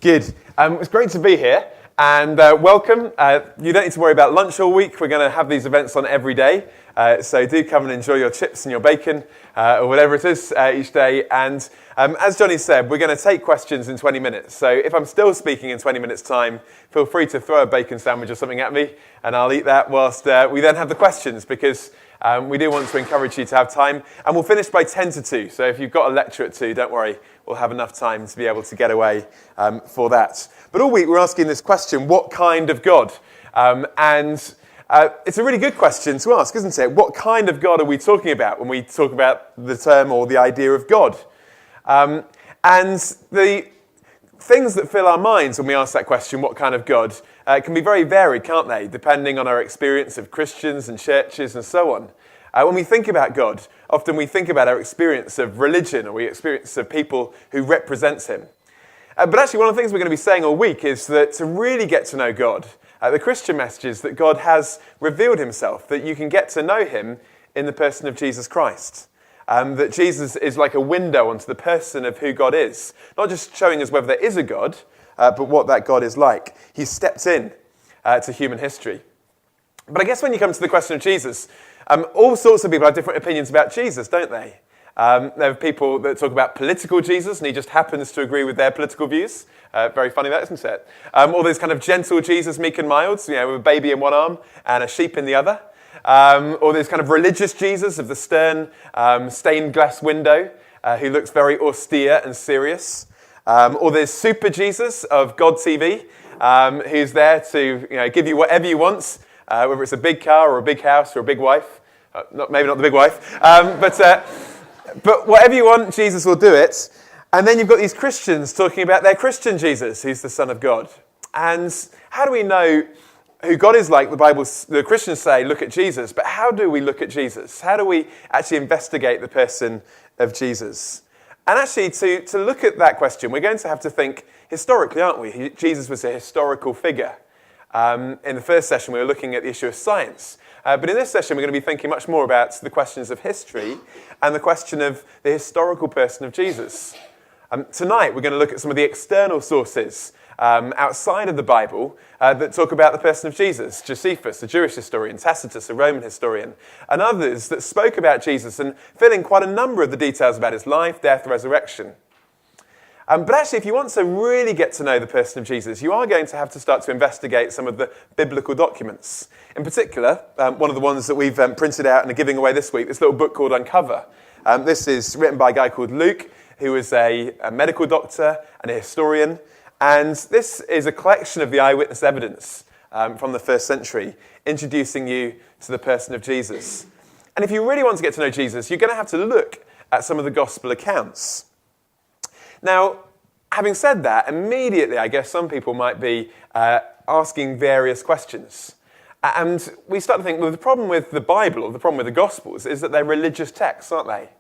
Good. It's great to be here, and welcome. You don't need to worry about lunch all week. We're going to have these events on every day, so do come and enjoy your chips and your bacon, or whatever it is, each day. And as Johnny said, we're going to take questions in 20 minutes. So if I'm still speaking in 20 minutes' time, feel free to throw a bacon sandwich or something at me, and I'll eat that whilst we then have the questions, because we do want to encourage you to have time. And we'll finish by 10 to 2, so if you've got a lecture at 2, don't worry. We'll have enough time to be able to get away for that. But all week we're asking this question, what kind of God? It's a really good question to ask, isn't it? What kind of God are we talking about when we talk about the term or the idea of God? And the things that fill our minds when we ask that question, what kind of God, can be very varied, can't they? Depending on our experience of Christians and churches and so on. When we think about God, often we think about our experience of religion, or we experience of people who represent him. But actually, one of the things we're going to be saying all week is that to really get to know God, the Christian message is that God has revealed himself, that you can get to know him in the person of Jesus Christ. That Jesus is like a window onto the person of who God is. Not just showing us whether there is a God, but what that God is like. He's stepped in to human history. But I guess when you come to the question of Jesus, all sorts of people have different opinions about Jesus, don't they? There are people that talk about political Jesus, and he just happens to agree with their political views. Very funny that, isn't it? Or there's kind of gentle Jesus, meek and mild, with a baby in one arm and a sheep in the other. Or there's kind of religious Jesus of the stern, stained glass window, who looks very austere and serious. Or there's super Jesus of God TV, who's there to give you whatever you want, whether it's a big car or a big house or a big wife. Maybe not the big wife. But whatever you want, Jesus will do it. And then you've got these Christians talking about their Christian Jesus, who's the Son of God. And how do we know who God is like? The Christians say, look at Jesus. But how do we look at Jesus? How do we actually investigate the person of Jesus? And actually, to look at that question, we're going to have to think historically, aren't we? Jesus was a historical figure. In the first session, we were looking at the issue of science. But in this session, we're going to be thinking much more about the questions of history and the question of the historical person of Jesus. Tonight, we're going to look at some of the external sources outside of the Bible that talk about the person of Jesus. Josephus, a Jewish historian, Tacitus, a Roman historian, and others that spoke about Jesus and fill in quite a number of the details about his life, death, resurrection. But actually, if you want to really get to know the person of Jesus, you are going to have to start to investigate some of the biblical documents. In particular, one of the ones that we've printed out and are giving away this week, this little book called Uncover. This is written by a guy called Luke, who is a medical doctor and a historian. And this is a collection of the eyewitness evidence from the first century, introducing you to the person of Jesus. And if you really want to get to know Jesus, you're going to have to look at some of the gospel accounts. Now, having said that, immediately, I guess some people might be asking various questions. And we start to think, well, the problem with the Bible, or the problem with the Gospels, is that they're religious texts, aren't they?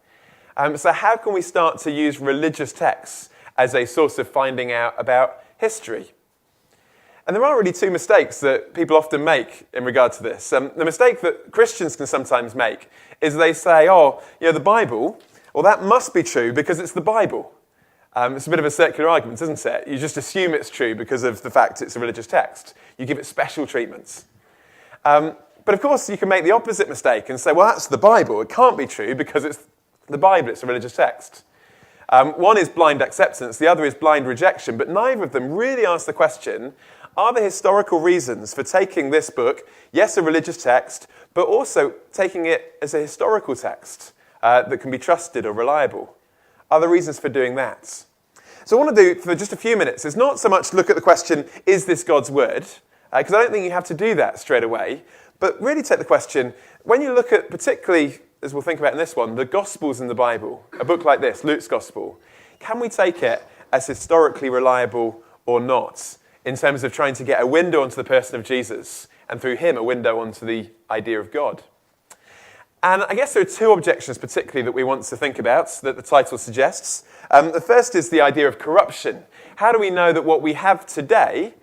So how can we start to use religious texts as a source of finding out about history? And there are really two mistakes that people often make in regard to this. The mistake that Christians can sometimes make is they say, the Bible, well, that must be true because it's the Bible. It's a bit of a circular argument, isn't it? You just assume it's true because of the fact it's a religious text. You give it special treatments. But of course, you can make the opposite mistake and say, well, that's the Bible. It can't be true because it's the Bible. It's a religious text. One is blind acceptance. The other is blind rejection. But neither of them really ask the question, are there historical reasons for taking this book, yes, a religious text, but also taking it as a historical text that can be trusted or reliable? Are there reasons for doing that? So what I want to do for just a few minutes is not so much look at the question, is this God's word? Because I don't think you have to do that straight away. But really take the question, when you look at particularly, as we'll think about in this one, the Gospels in the Bible, a book like this, Luke's Gospel, can we take it as historically reliable or not, in terms of trying to get a window onto the person of Jesus, and through him a window onto the idea of God? And I guess there are two objections particularly that we want to think about that the title suggests. The first is the idea of corruption. How do we know that what we have today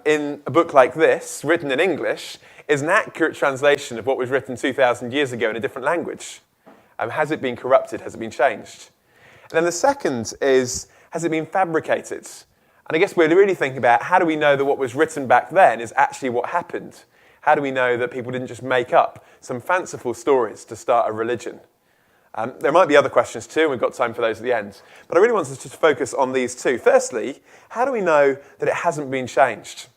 in a book like this, written in English, is an accurate translation of what was written 2,000 years ago in a different language? Has it been corrupted? Has it been changed? And then the second is, has it been fabricated? And I guess we're really thinking about how do we know that what was written back then is actually what happened? How do we know that people didn't just make up some fanciful stories to start a religion? There might be other questions too, and we've got time for those at the end. But I really want us to focus on these two. Firstly, how do we know that it hasn't been changed?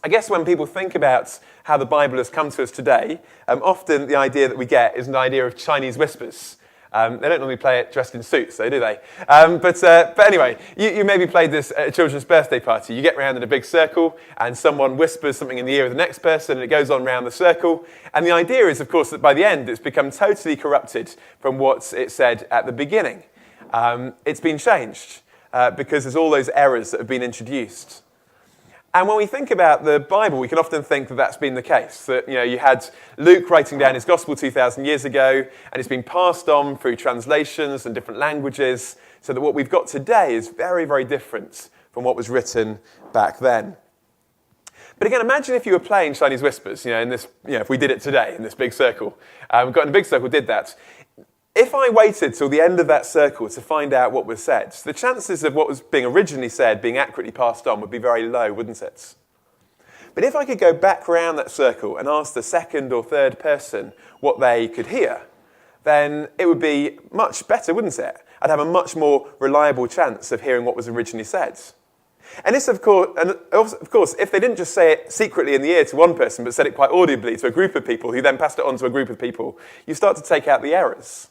I guess when people think about how the Bible has come to us today, often the idea that we get is an idea of Chinese whispers. They don't normally play it dressed in suits, though, do they? But anyway, you maybe played this at a children's birthday party. You get round in a big circle, and someone whispers something in the ear of the next person, and it goes on round the circle. And the idea is, of course, that by the end, it's become totally corrupted from what it said at the beginning. It's been changed because there's all those errors that have been introduced. And when we think about the Bible, we can often think that that's been the case. That you had Luke writing down his gospel 2,000 years ago, and it's been passed on through translations and different languages, so that what we've got today is very, very different from what was written back then. But again, imagine if you were playing Chinese whispers, in this, if we did it today in this big circle. Got in a big circle, did that. If I waited till the end of that circle to find out what was said, the chances of what was being originally said being accurately passed on would be very low, wouldn't it? But if I could go back around that circle and ask the second or third person what they could hear, then it would be much better, wouldn't it? I'd have a much more reliable chance of hearing what was originally said. And this, of course, if they didn't just say it secretly in the ear to one person, but said it quite audibly to a group of people who then passed it on to a group of people, you start to take out the errors.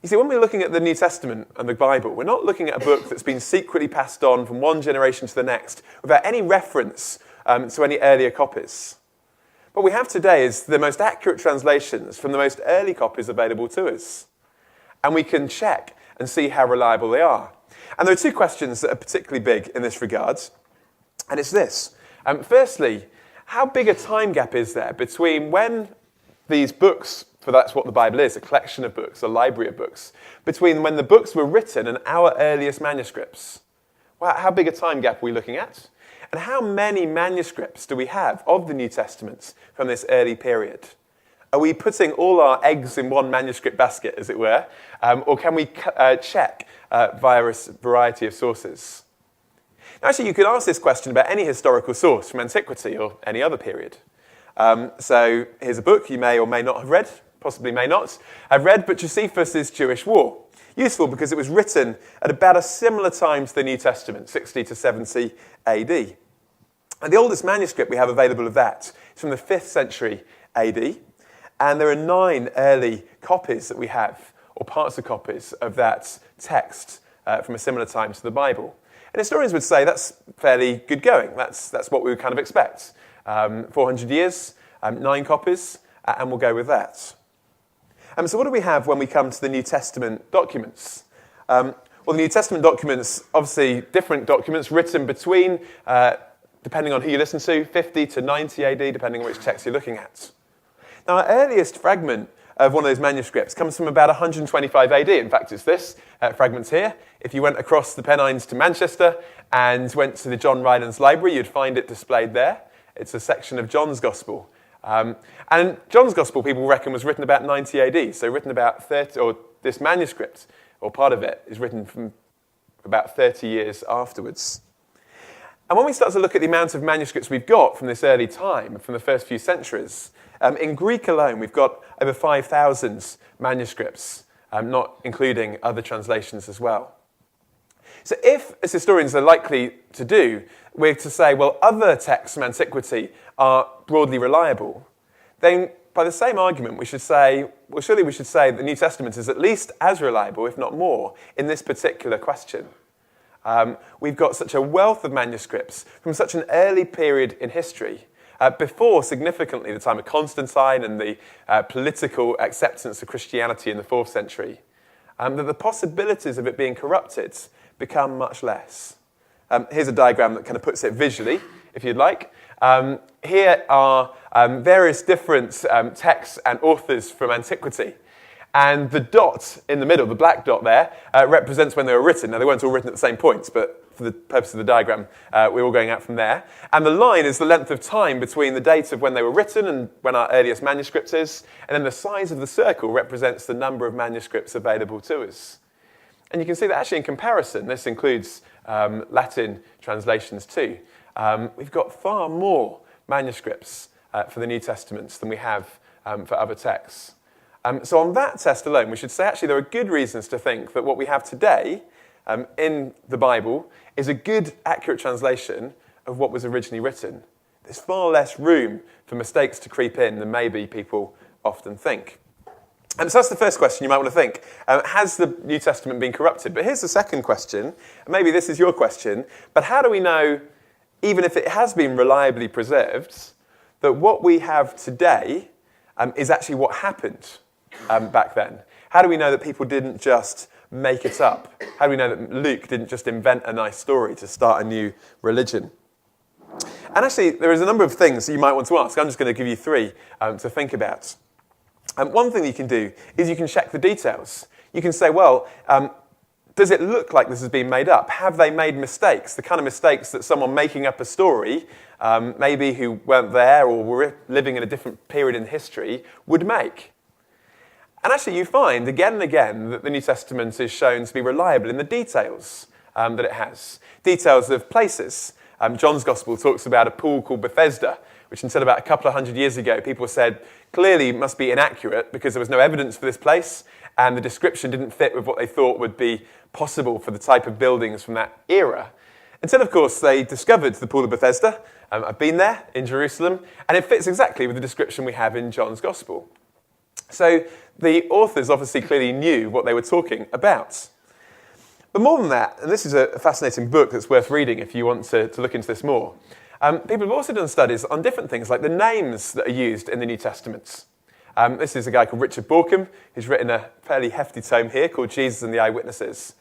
You see, when we're looking at the New Testament and the Bible, we're not looking at a book that's been secretly passed on from one generation to the next without any reference to any earlier copies. What we have today is the most accurate translations from the most early copies available to us. And we can check and see how reliable they are. And there are two questions that are particularly big in this regard. And it's this. Firstly, how big a time gap is there between when these books, for that's what the Bible is, a collection of books, a library of books, between when the books were written and our earliest manuscripts? Well, how big a time gap are we looking at? And how many manuscripts do we have of the New Testament from this early period? Are we putting all our eggs in one manuscript basket, as it were, or can we check via a variety of sources? Now, actually, you could ask this question about any historical source from antiquity or any other period. So here's a book you may or may not have read, possibly may not have read, but Josephus' Jewish War. Useful because it was written at about a similar time to the New Testament, 60 to 70 AD. And the oldest manuscript we have available of that is from the 5th century AD. And there are 9 early copies that we have, or parts of copies of that text from a similar time to the Bible. And historians would say that's fairly good going. That's what we would kind of expect. 400 years, 9 copies, and we'll go with that. So what do we have when we come to the New Testament documents? Well, the New Testament documents, obviously different documents written between, depending on who you listen to, 50 to 90 AD, depending on which text you're looking at. Now, our earliest fragment of one of those manuscripts comes from about 125 AD. In fact, it's this fragment here. If you went across the Pennines to Manchester and went to the John Rylands Library, you'd find it displayed there. It's a section of John's Gospel. And John's Gospel, people reckon, was written about 90 AD. So written about 30, or this manuscript, or part of it, is written from about 30 years afterwards. And when we start to look at the amount of manuscripts we've got from this early time, from the first few centuries, in Greek alone, we've got over 5,000 manuscripts, not including other translations as well. So if, as historians are likely to do, we're to say, well, other texts from antiquity are broadly reliable, then by the same argument, we should say, well, surely we should say the New Testament is at least as reliable, if not more, in this particular question. We've got such a wealth of manuscripts from such an early period in history, before significantly the time of Constantine and the political acceptance of Christianity in the 4th century, that the possibilities of it being corrupted become much less. Here's a diagram that kind of puts it visually, if you'd like. Here are various different texts and authors from antiquity. And the dot in the middle, the black dot there, represents when they were written. Now, they weren't all written at the same point, but for the purpose of the diagram, we're all going out from there. And the line is the length of time between the date of when they were written and when our earliest manuscript is. And then the size of the circle represents the number of manuscripts available to us. And you can see that actually in comparison, this includes Latin translations too. We've got far more manuscripts for the New Testaments than we have for other texts. So on that test alone, we should say actually there are good reasons to think that what we have today in the Bible is a good, accurate translation of what was originally written. There's far less room for mistakes to creep in than maybe people often think. And so that's the first question you might want to think. Has the New Testament been corrupted? But here's the second question, and maybe this is your question, but how do we know, even if it has been reliably preserved, that what we have today is actually what happened back then? How do we know that people didn't just make it up? How do we know that Luke didn't just invent a nice story to start a new religion? And actually, there is a number of things that you might want to ask. I'm just going to give you three to think about. One thing you can do is you can check the details. You can say, well, does it look like this has been made up? Have they made mistakes? The kind of mistakes that someone making up a story, maybe who weren't there or were living in a different period in history, would make. And actually, you find again and again that the New Testament is shown to be reliable in the details that it has. Details of places. John's Gospel talks about a pool called Bethesda, which until about a couple of hundred years ago, people said clearly must be inaccurate because there was no evidence for this place, and the description didn't fit with what they thought would be possible for the type of buildings from that era. Until, of course, they discovered the pool of Bethesda. I've been there in Jerusalem, and it fits exactly with the description we have in John's Gospel. So the authors obviously clearly knew what they were talking about. But more than that, and this is a fascinating book that's worth reading if you want to look into this more, people have also done studies on different things like the names that are used in the New Testament. This is a guy called Richard Borkham, who's written a fairly hefty tome here called Jesus and the Eyewitnesses.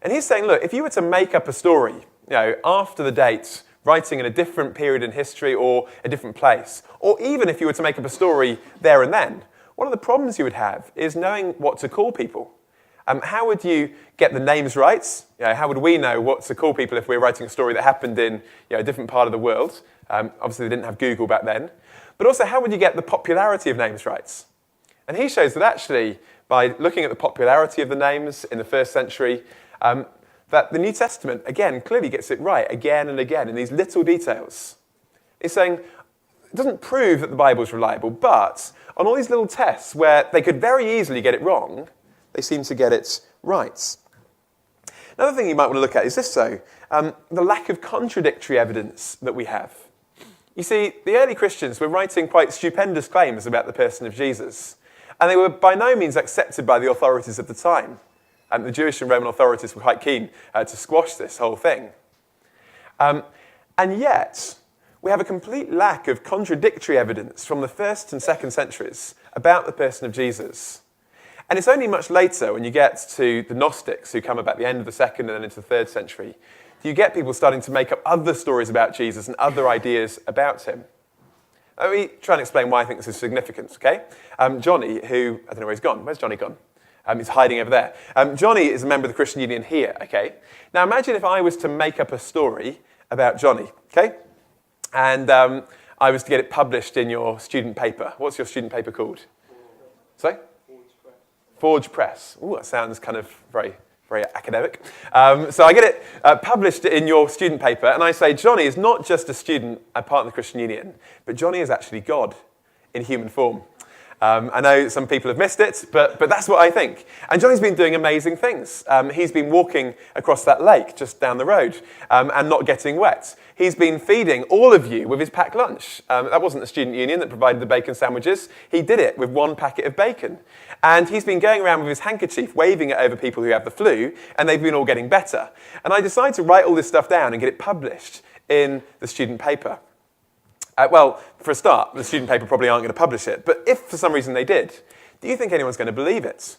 And he's saying, look, if you were to make up a story, after the date, writing in a different period in history or a different place, or even if you were to make up a story there and then, one of the problems you would have is knowing what to call people. How would you get the names right? How would we know what to call people if we were writing a story that happened in a different part of the world? Obviously, they didn't have Google back then. But also, how would you get the popularity of names right? And he shows that actually, by looking at the popularity of the names in the first century, that the New Testament, again, clearly gets it right again and again in these little details. He's saying, it doesn't prove that the Bible is reliable, but on all these little tests where they could very easily get it wrong, they seem to get it right. Another thing you might want to look at is this, though, the lack of contradictory evidence that we have. You see, the early Christians were writing quite stupendous claims about the person of Jesus, and they were by no means accepted by the authorities of the time. The Jewish and Roman authorities were quite keen to squash this whole thing. And yet, we have a complete lack of contradictory evidence from the first and second centuries about the person of Jesus. And it's only much later, when you get to the Gnostics, who come about the end of the second and then into the third century, do you get people starting to make up other stories about Jesus and other ideas about him. Let me try and explain why I think this is significant, okay? Johnny, who, I don't know where he's gone. Where's Johnny gone? He's hiding over there. Johnny is a member of the Christian Union here, okay? Now imagine if I was to make up a story about Johnny, okay? And I was to get it published in your student paper. What's your student paper called? Sorry? Forge Press. Ooh, that sounds kind of very, very academic. So I get it published in your student paper, and I say, Johnny is not just a student and part of the Christian Union, but Johnny is actually God in human form. I know some people have missed it, but that's what I think. And Johnny's been doing amazing things. He's been walking across that lake just down the road and not getting wet. He's been feeding all of you with his packed lunch. That wasn't the student union that provided the bacon sandwiches. He did it with one packet of bacon. And he's been going around with his handkerchief, waving it over people who have the flu, and they've been all getting better. And I decided to write all this stuff down and get it published in the student paper. Well, for a start, the student paper probably aren't going to publish it. But if for some reason they did, do you think anyone's going to believe it?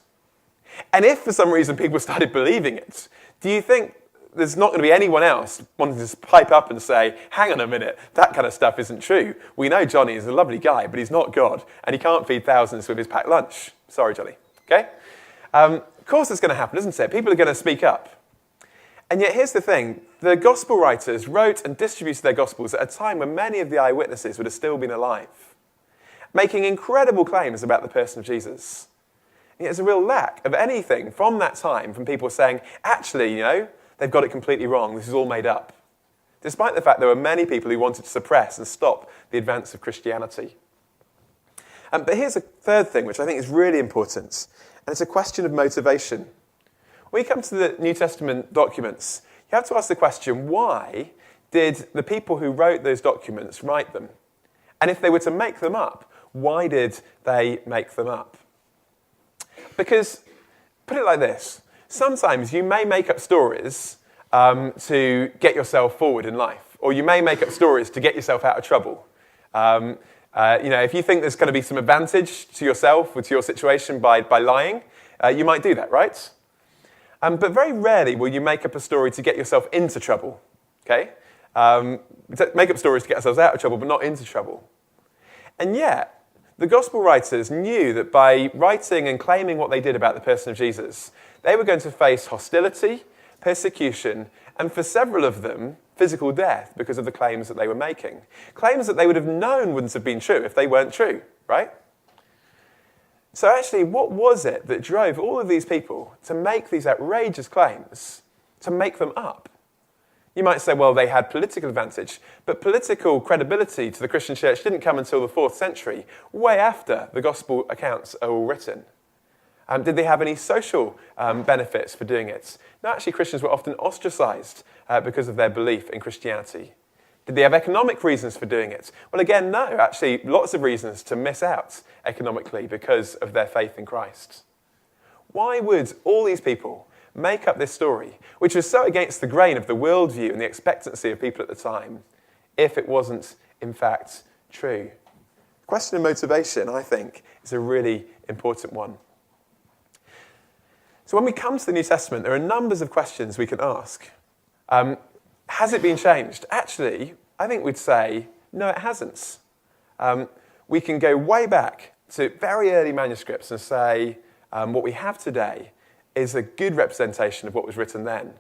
And if for some reason people started believing it, do you think there's not going to be anyone else wanting to pipe up and say, hang on a minute, that kind of stuff isn't true. We know Johnny is a lovely guy, but he's not God, and he can't feed thousands with his packed lunch. Sorry, Johnny. Okay? Of course it's going to happen, isn't it? People are going to speak up. And yet here's the thing. The gospel writers wrote and distributed their gospels at a time when many of the eyewitnesses would have still been alive, making incredible claims about the person of Jesus. And yet there's a real lack of anything from that time from people saying, actually, they've got it completely wrong. This is all made up. Despite the fact there were many people who wanted to suppress and stop the advance of Christianity. But here's a third thing, which I think is really important, and it's a question of motivation. When you come to the New Testament documents, you have to ask the question, why did the people who wrote those documents write them? And if they were to make them up, why did they make them up? Because, put it like this, sometimes you may make up stories to get yourself forward in life, or you may make up stories to get yourself out of trouble. If you think there's going to be some advantage to yourself or to your situation by lying, you might do that, right? But very rarely will you make up a story to get yourself into trouble, okay? Make up stories to get ourselves out of trouble, but not into trouble. And yet, the gospel writers knew that by writing and claiming what they did about the person of Jesus, they were going to face hostility, persecution, and for several of them, physical death because of the claims that they were making. Claims that they would have known wouldn't have been true if they weren't true, right? So actually, what was it that drove all of these people to make these outrageous claims, to make them up? You might say, well, they had political advantage, but political credibility to the Christian church didn't come until the 4th century, way after the gospel accounts are all written. Did they have any social benefits for doing it? No, actually, Christians were often ostracized because of their belief in Christianity. Did they have economic reasons for doing it? Well, again, no. Actually, lots of reasons to miss out economically because of their faith in Christ. Why would all these people make up this story, which was so against the grain of the worldview and the expectancy of people at the time, if it wasn't, in fact, true? The question of motivation, I think, is a really important one. So when we come to the New Testament, there are numbers of questions we can ask. Has it been changed? Actually, I think we'd say, no, it hasn't. We can go way back to very early manuscripts and say what we have today is a good representation of what was written then.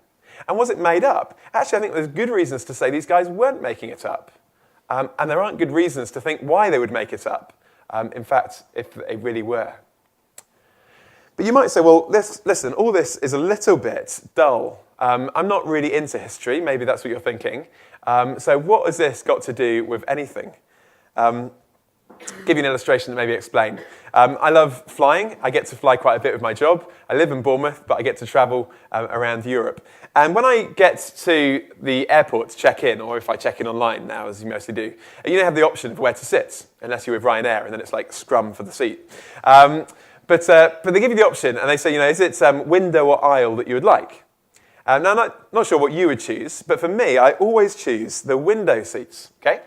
And was it made up? Actually, I think there's good reasons to say these guys weren't making it up. And there aren't good reasons to think why they would make it up. In fact, if they really were. But you might say, well, listen, all this is a little bit dull. I'm not really into history. Maybe that's what you're thinking. So what has this got to do with anything? Give you an illustration to maybe explain. I love flying. I get to fly quite a bit with my job. I live in Bournemouth, but I get to travel around Europe. And when I get to the airport to check in, or if I check in online now, as you mostly do, you don't have the option of where to sit, unless you're with Ryanair, and then it's like scrum for the seat. But they give you the option, and they say, is it window or aisle that you would like? Now, I'm not sure what you would choose, but for me, I always choose the window seats, okay?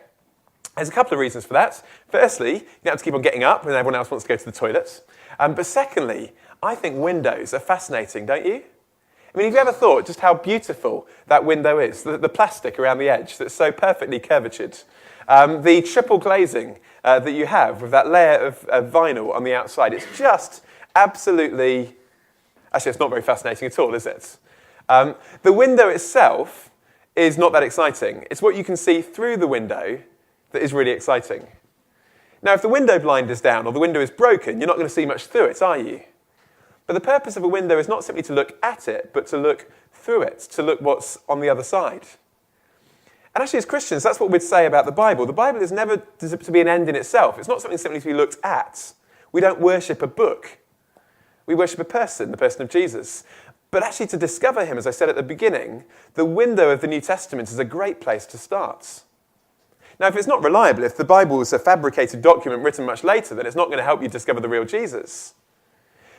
There's a couple of reasons for that. Firstly, you don't have to keep on getting up when everyone else wants to go to the toilet. But secondly, I think windows are fascinating, don't you? I mean, have you ever thought just how beautiful that window is? The plastic around the edge that's so perfectly curvatured. The triple glazing that you have with that layer of vinyl on the outside. It's just absolutely... Actually, it's not very fascinating at all, is it? The window itself is not that exciting. It's what you can see through the window that is really exciting. Now, if the window blind is down or the window is broken, you're not going to see much through it, are you? But the purpose of a window is not simply to look at it, but to look through it, to look what's on the other side. And actually, as Christians, that's what we'd say about the Bible. The Bible is never to be an end in itself. It's not something simply to be looked at. We don't worship a book. We worship a person, the person of Jesus. But actually, to discover him, as I said at the beginning, the window of the New Testament is a great place to start. Now, if it's not reliable, if the Bible is a fabricated document written much later, then it's not going to help you discover the real Jesus.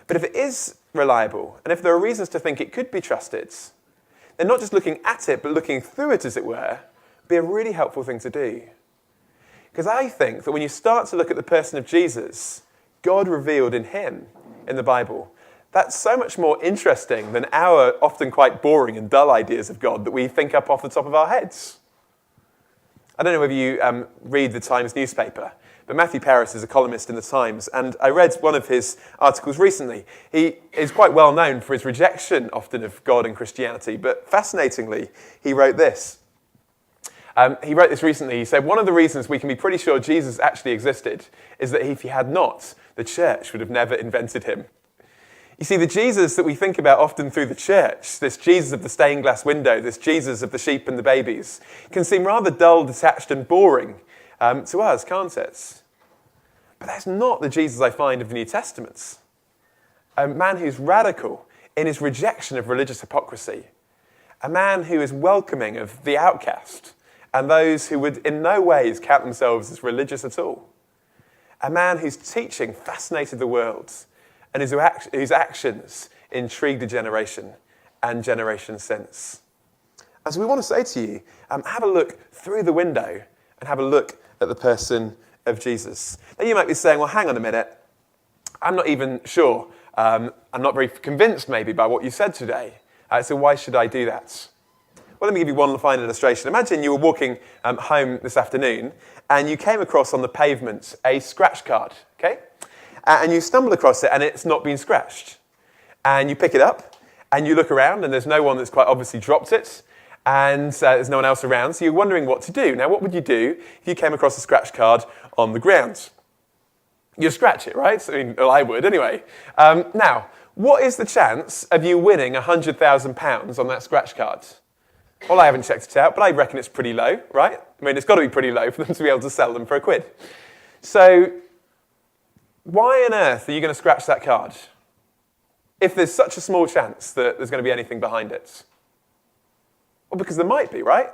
But if it is reliable, and if there are reasons to think it could be trusted, then not just looking at it, but looking through it, as it were, would be a really helpful thing to do. Because I think that when you start to look at the person of Jesus, God revealed in him, in the Bible, that's so much more interesting than our often quite boring and dull ideas of God that we think up off the top of our heads. I don't know whether you read the Times newspaper, but Matthew Paris is a columnist in the Times, and I read one of his articles recently. He is quite well known for his rejection often of God and Christianity, but fascinatingly, he wrote this. He wrote this recently. He said, one of the reasons we can be pretty sure Jesus actually existed is that if he had not, the church would have never invented him. You see, the Jesus that we think about often through the church, this Jesus of the stained glass window, this Jesus of the sheep and the babies, can seem rather dull, detached and boring to us, can't it? But that's not the Jesus I find of the New Testament. A man who's radical in his rejection of religious hypocrisy. A man who is welcoming of the outcast and those who would in no ways count themselves as religious at all. A man whose teaching fascinated the world and whose actions intrigued a generation and generations since. And so we want to say to you, have a look through the window and have a look at the person of Jesus. Now you might be saying, well, hang on a minute. I'm not even sure. I'm not very convinced maybe by what you said today. So why should I do that? Well, let me give you one final illustration. Imagine you were walking home this afternoon and you came across on the pavement a scratch card, okay? And you stumble across it and it's not been scratched. And you pick it up and you look around and there's no one that's quite obviously dropped it and there's no one else around, so you're wondering what to do. Now, what would you do if you came across a scratch card on the ground? You'd scratch it, right? I mean, well, I would anyway. Now, what is the chance of you winning £100,000 on that scratch card? Well, I haven't checked it out, but I reckon it's pretty low, right? I mean, it's got to be pretty low for them to be able to sell them for £1. So, why on earth are you going to scratch that card if there's such a small chance that there's going to be anything behind it? Well, because there might be, right?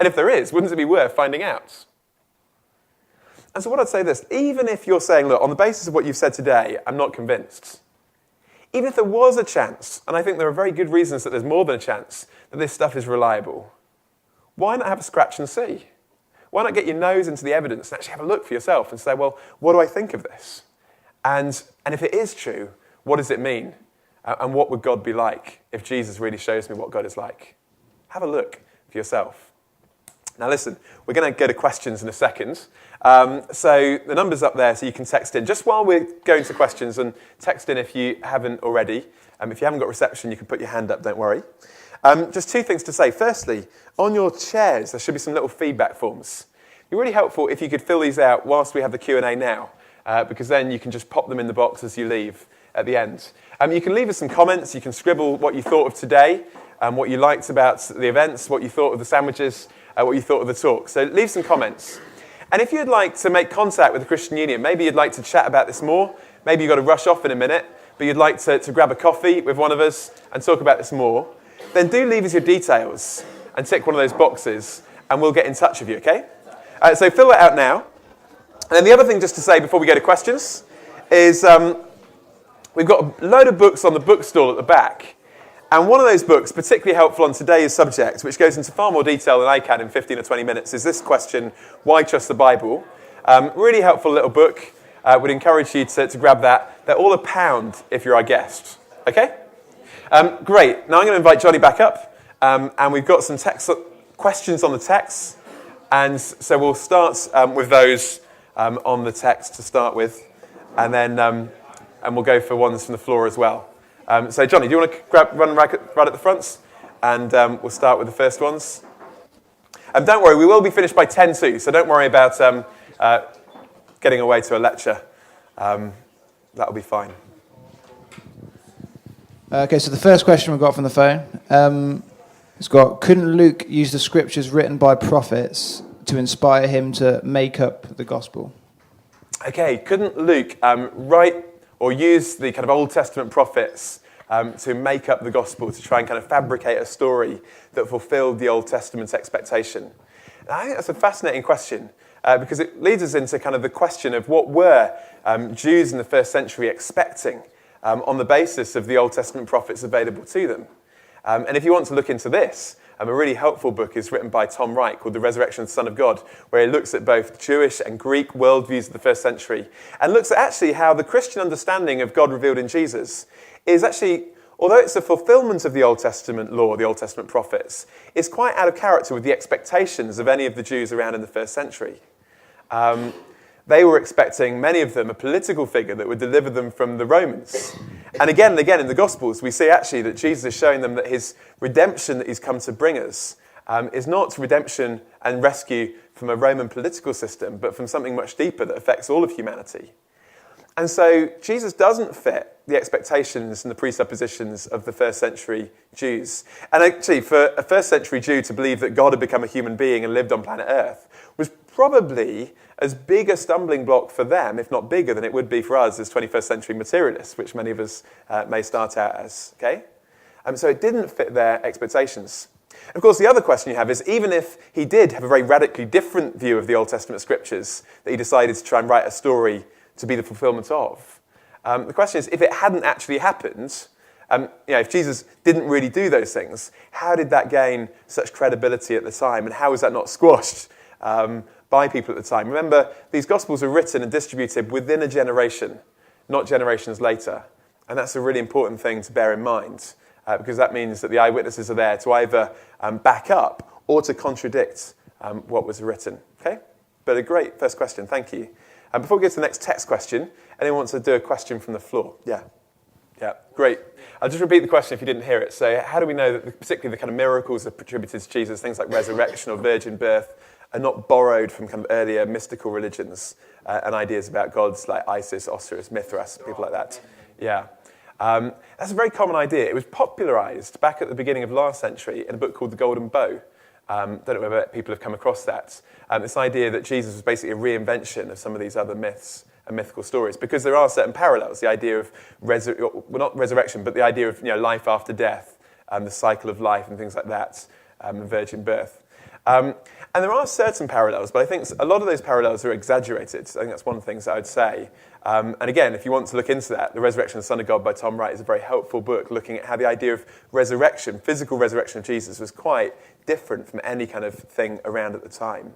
And if there is, wouldn't it be worth finding out? And so what I'd say this, even if you're saying, look, on the basis of what you've said today, I'm not convinced. Even if there was a chance, and I think there are very good reasons that there's more than a chance, that this stuff is reliable, why not have a scratch and see? Why not get your nose into the evidence and actually have a look for yourself and say, well, what do I think of this? And if it is true, what does it mean? And what would God be like if Jesus really shows me what God is like? Have a look for yourself. Now listen, we're going to go to questions in a second. So the number's up there so you can text in. Just while we're going to questions, and text in if you haven't already. If you haven't got reception, you can put your hand up, don't worry. Just two things to say. Firstly, on your chairs, there should be some little feedback forms. It'd be really helpful if you could fill these out whilst we have the Q&A now, because then you can just pop them in the box as you leave at the end. You can leave us some comments. You can scribble what you thought of today, what you liked about the events, what you thought of the sandwiches, what you thought of the talk. So leave some comments. And if you'd like to make contact with the Christian Union, maybe you'd like to chat about this more, maybe you've got to rush off in a minute, but you'd like to grab a coffee with one of us and talk about this more, then do leave us your details and tick one of those boxes and we'll get in touch with you, okay? So fill that out now. And then the other thing just to say before we go to questions is we've got a load of books on the bookstall at the back. And one of those books, particularly helpful on today's subject, which goes into far more detail than I can in 15 or 20 minutes, is this question, why trust the Bible? Really helpful little book. Would encourage you to grab that. They're all £1 if you're our guest. Okay? Great. Now I'm going to invite Johnny back up. And we've got some questions on the text. And so we'll start with those on the text to start with. And then and we'll go for ones from the floor as well. So, Johnny, do you want to run right at the front? And we'll start with the first ones. Don't worry, we will be finished by 10 to, so don't worry about getting away to a lecture. That'll be fine. Okay, so the first question we've got from the phone, it's got, couldn't Luke use the scriptures written by prophets to inspire him to make up the gospel? Okay, couldn't Luke write or use the kind of Old Testament prophets to make up the gospel, to try and kind of fabricate a story that fulfilled the Old Testament's expectation? And I think that's a fascinating question because it leads us into kind of the question of what were Jews in the first century expecting on the basis of the Old Testament prophets available to them. And if you want to look into this, a really helpful book is written by Tom Wright called The Resurrection of the Son of God, where he looks at both Jewish and Greek worldviews of the first century and looks at actually how the Christian understanding of God revealed in Jesus is actually, although it's a fulfillment of the Old Testament law, the Old Testament prophets, is quite out of character with the expectations of any of the Jews around in the first century. They were expecting, many of them, a political figure that would deliver them from the Romans. And again in the Gospels, we see actually that Jesus is showing them that his redemption that he's come to bring us is not redemption and rescue from a Roman political system, but from something much deeper that affects all of humanity. And so Jesus doesn't fit the expectations and the presuppositions of the first century Jews. And actually, for a first century Jew to believe that God had become a human being and lived on planet Earth was probably as big a stumbling block for them, if not bigger, than it would be for us as 21st century materialists, which many of us may start out as. Okay? So it didn't fit their expectations. And of course, the other question you have is, even if he did have a very radically different view of the Old Testament scriptures that he decided to try and write a story to be the fulfillment of, the question is, if it hadn't actually happened, if Jesus didn't really do those things, how did that gain such credibility at the time, and how was that not squashed by people at the time? Remember, these Gospels are written and distributed within a generation, not generations later. And that's a really important thing to bear in mind, because that means that the eyewitnesses are there to either back up or to contradict what was written. Okay? But a great first question, thank you. Before we go to the next text question, anyone wants to do a question from the floor? Yeah. Yeah, great. I'll just repeat the question if you didn't hear it. So how do we know that particularly the kind of miracles attributed to Jesus, things like resurrection or virgin birth, are not borrowed from kind of earlier mystical religions and ideas about gods like Isis, Osiris, Mithras, people like that? Yeah. That's a very common idea. It was popularized back at the beginning of last century in a book called The Golden Bow. Don't know whether people have come across that. This idea that Jesus was basically a reinvention of some of these other myths and mythical stories, because there are certain parallels. The idea of, not resurrection, but the idea of life after death, the cycle of life and things like that, the virgin birth. And there are certain parallels, but I think a lot of those parallels are exaggerated. I think that's one of the things that I would say. And again, if you want to look into that, The Resurrection of the Son of God by Tom Wright is a very helpful book looking at how the idea of resurrection, physical resurrection of Jesus, was quite different from any kind of thing around at the time.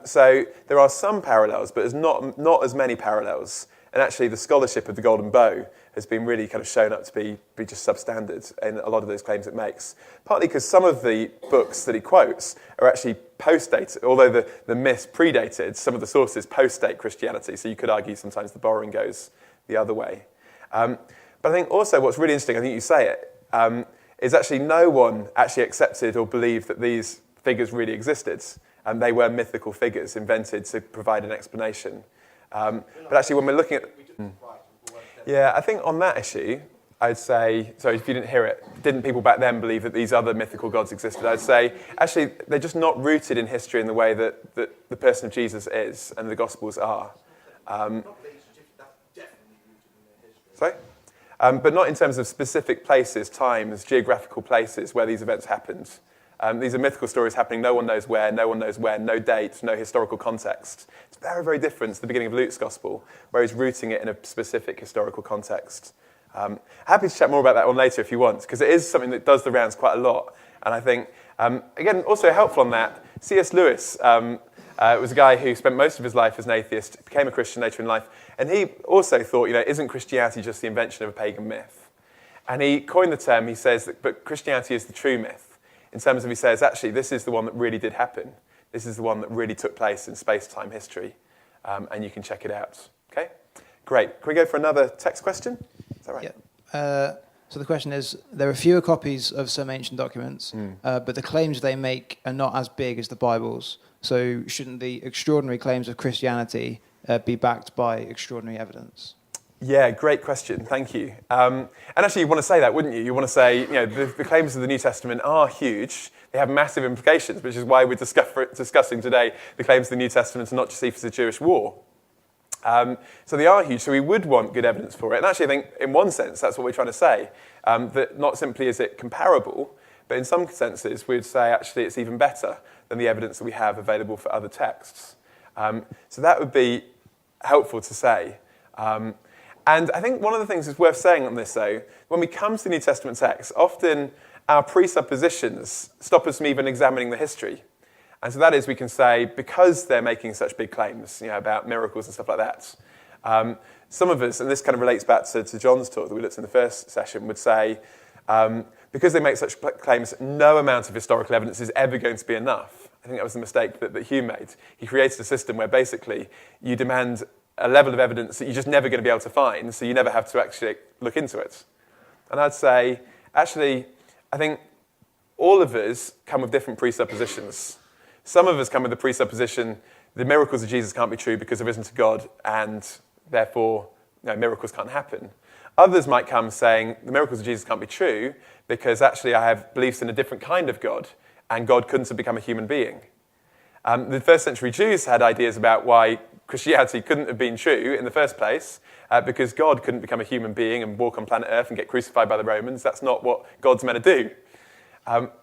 So there are some parallels, but there's not as many parallels. And actually, the scholarship of the Golden Bow has been really kind of shown up to be just substandard in a lot of those claims it makes. Partly because some of the books that he quotes are actually post-dated, although the myths predated, some of the sources post-date Christianity. So you could argue sometimes the borrowing goes the other way. But I think also what's really interesting, I think you say it, is actually no one actually accepted or believed that these figures really existed. And they were mythical figures invented to provide an explanation. But actually, when we're looking at... Yeah, I think on that issue, I'd say... Sorry, if you didn't hear it, didn't people back then believe that these other mythical gods existed? I'd say, actually, they're just not rooted in history in the way that the person of Jesus is and the Gospels are. Sorry? But not in terms of specific places, times, geographical places where these events happened. These are mythical stories happening, no one knows where, no date, no historical context. It's very, very different to the beginning of Luke's Gospel, where he's rooting it in a specific historical context. Happy to chat more about that one later if you want, because it is something that does the rounds quite a lot. And I think, again, also helpful on that, C.S. Lewis was a guy who spent most of his life as an atheist, became a Christian later in life, and he also thought, isn't Christianity just the invention of a pagan myth? And he coined the term, he says, but Christianity is the true myth. In terms of, he says, actually, this is the one that really did happen. This is the one that really took place in space-time history. And you can check it out. Okay? Great. Can we go for another text question? Is that right? Yeah. So the question is, there are fewer copies of some ancient documents, but the claims they make are not as big as the Bible's. So shouldn't the extraordinary claims of Christianity be backed by extraordinary evidence? Yeah, great question. Thank you. And actually, you want to say that, wouldn't you? You want to say, the claims of the New Testament are huge. They have massive implications, which is why we're discussing today the claims of the New Testament and not just see for the Jewish war. So they are huge, so we would want good evidence for it. And actually, I think, in one sense, that's what we're trying to say. That not simply is it comparable, but in some senses, we'd say, actually, it's even better than the evidence that we have available for other texts. So that would be helpful to say. And I think one of the things that's worth saying on this, though, when we come to the New Testament text, often our presuppositions stop us from even examining the history. And so that is, we can say, because they're making such big claims, about miracles and stuff like that, some of us, and this kind of relates back to John's talk that we looked at in the first session, would say, because they make such claims, no amount of historical evidence is ever going to be enough. I think that was the mistake that Hume made. He created a system where basically you demand a level of evidence that you're just never going to be able to find, so you never have to actually look into it. And I'd say, actually, I think all of us come with different presuppositions. Some of us come with the presupposition the miracles of Jesus can't be true because there isn't a God, and therefore miracles can't happen. Others might come saying the miracles of Jesus can't be true because actually I have beliefs in a different kind of God, and God couldn't have become a human being. The first century Jews had ideas about why Christianity couldn't have been true in the first place, because God couldn't become a human being and walk on planet Earth and get crucified by the Romans. That's not what God's meant to do.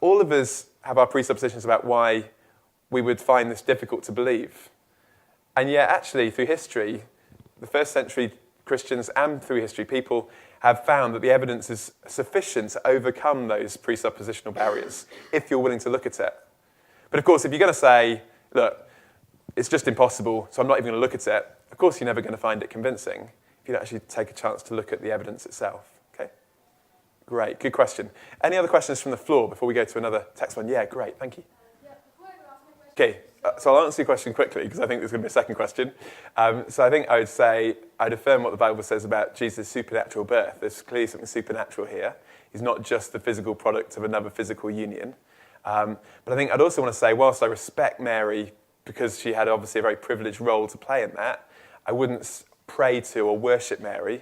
All of us have our presuppositions about why we would find this difficult to believe. And yet, actually, through history, the first century Christians and through history, people have found that the evidence is sufficient to overcome those presuppositional barriers if you're willing to look at it. But of course, if you're going to say, look, it's just impossible, so I'm not even going to look at it, of course you're never going to find it convincing if you don't actually take a chance to look at the evidence itself. Okay? Great, good question. Any other questions from the floor before we go to another text one? Yeah, great, thank you. Okay, so I'll answer your question quickly because I think there's going to be a second question. So I think I would say, I'd affirm what the Bible says about Jesus' supernatural birth. There's clearly something supernatural here. He's not just the physical product of another physical union. But I think I'd also want to say, whilst I respect Mary because she had obviously a very privileged role to play in that, I wouldn't pray to or worship Mary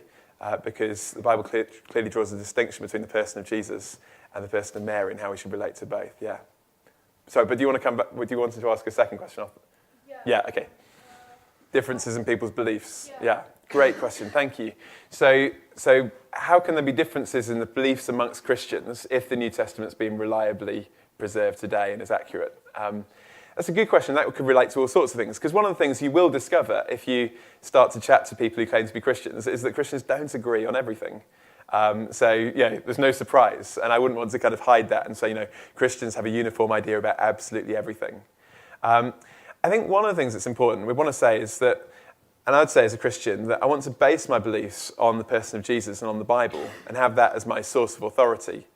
because the Bible clearly draws a distinction between the person of Jesus and the person of Mary and how we should relate to both. Yeah. Sorry, but do you want to come back? Do you want to ask a second question? Yeah, okay. Differences in people's beliefs. Yeah, great question. Thank you. So how can there be differences in the beliefs amongst Christians if the New Testament's been reliably preserved today and is accurate? That's a good question. That could relate to all sorts of things. Because one of the things you will discover if you start to chat to people who claim to be Christians is that Christians don't agree on everything. There's no surprise. And I wouldn't want to kind of hide that and say, Christians have a uniform idea about absolutely everything. I think one of the things that's important, we want to say is that, and I would say as a Christian, that I want to base my beliefs on the person of Jesus and on the Bible and have that as my source of authority.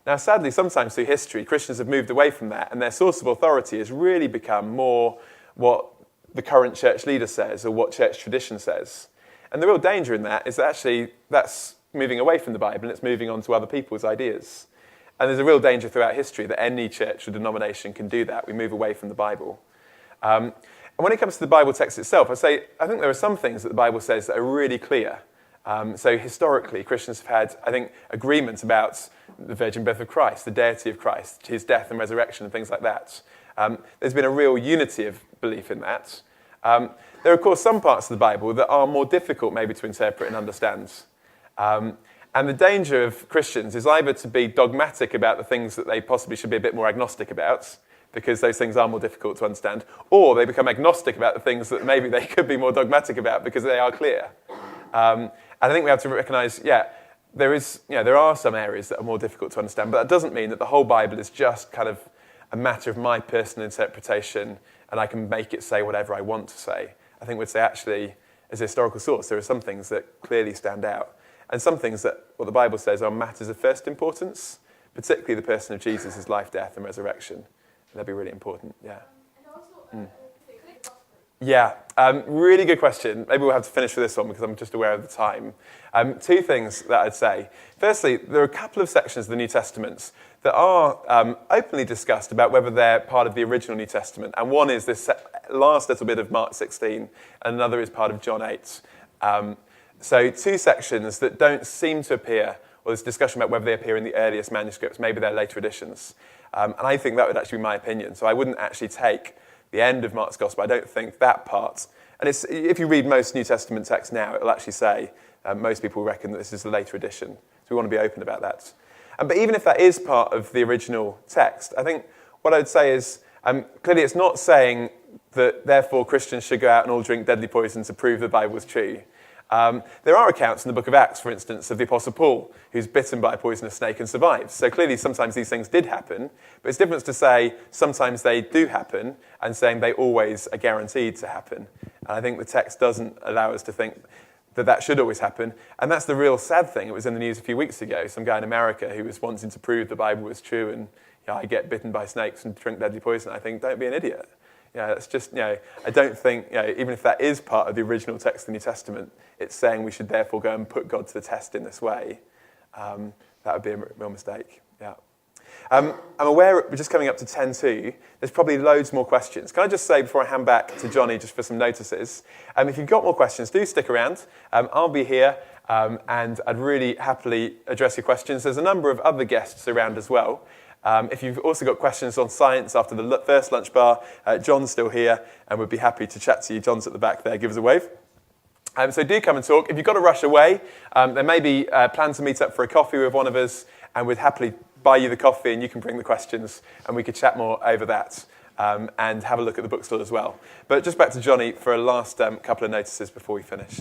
Now, sadly, sometimes through history, Christians have moved away from that, and their source of authority has really become more what the current church leader says or what church tradition says. And the real danger in that is that actually that's moving away from the Bible and it's moving on to other people's ideas. And there's a real danger throughout history that any church or denomination can do that. We move away from the Bible. And when it comes to the Bible text itself, I think there are some things that the Bible says that are really clear. So historically, Christians have had, I think, agreement about the virgin birth of Christ, the deity of Christ, his death and resurrection and things like that. There's been a real unity of belief in that. There are, of course, some parts of the Bible that are more difficult maybe to interpret and understand. And the danger of Christians is either to be dogmatic about the things that they possibly should be a bit more agnostic about, because those things are more difficult to understand, or they become agnostic about the things that maybe they could be more dogmatic about because they are clear. And I think we have to recognise, there are some areas that are more difficult to understand, but that doesn't mean that the whole Bible is just kind of a matter of my personal interpretation and I can make it say whatever I want to say. I think we'd say actually, as a historical source, there are some things that clearly stand out, and some things that what the Bible says are matters of first importance, particularly the person of Jesus, his life, death, and resurrection. That'd be really important, yeah. Yeah, really good question. Maybe we'll have to finish with this one because I'm just aware of the time. Two things that I'd say. Firstly, there are a couple of sections of the New Testament that are openly discussed about whether they're part of the original New Testament. And one is this last little bit of Mark 16, and another is part of John 8. So two sections that don't seem to appear, or there's discussion about whether they appear in the earliest manuscripts, maybe they're later editions. And I think that would actually be my opinion. So I wouldn't actually take the end of Mark's Gospel. I don't think that part. And if you read most New Testament texts now, it'll actually say most people reckon that this is the later edition. So we want to be open about that. But even if that is part of the original text, I think what I would say is clearly it's not saying that therefore Christians should go out and all drink deadly poison to prove the Bible is true. There are accounts in the book of Acts, for instance, of the Apostle Paul, who's bitten by a poisonous snake and survives. So clearly sometimes these things did happen, but it's different to say sometimes they do happen and saying they always are guaranteed to happen. And I think the text doesn't allow us to think that that should always happen. And that's the real sad thing. It was in the news a few weeks ago, some guy in America who was wanting to prove the Bible was true and I get bitten by snakes and drink deadly poison. I think, don't be an idiot. It's just, I don't think, even if that is part of the original text of the New Testament, it's saying we should therefore go and put God to the test in this way. That would be a real mistake, yeah. I'm aware we're just coming up to 10:02. There's probably loads more questions. Can I just say, before I hand back to Johnny, just for some notices, if you've got more questions, do stick around. I'll be here, and I'd really happily address your questions. There's a number of other guests around as well. If you've also got questions on science after the first lunch bar, John's still here, and we'd be happy to chat to you. John's at the back there. Give us a wave. So do come and talk. If you've got to rush away, there may be plans to meet up for a coffee with one of us, and we'd happily buy you the coffee and you can bring the questions and we could chat more over that and have a look at the bookstore as well. But just back to Johnny for a last couple of notices before we finish.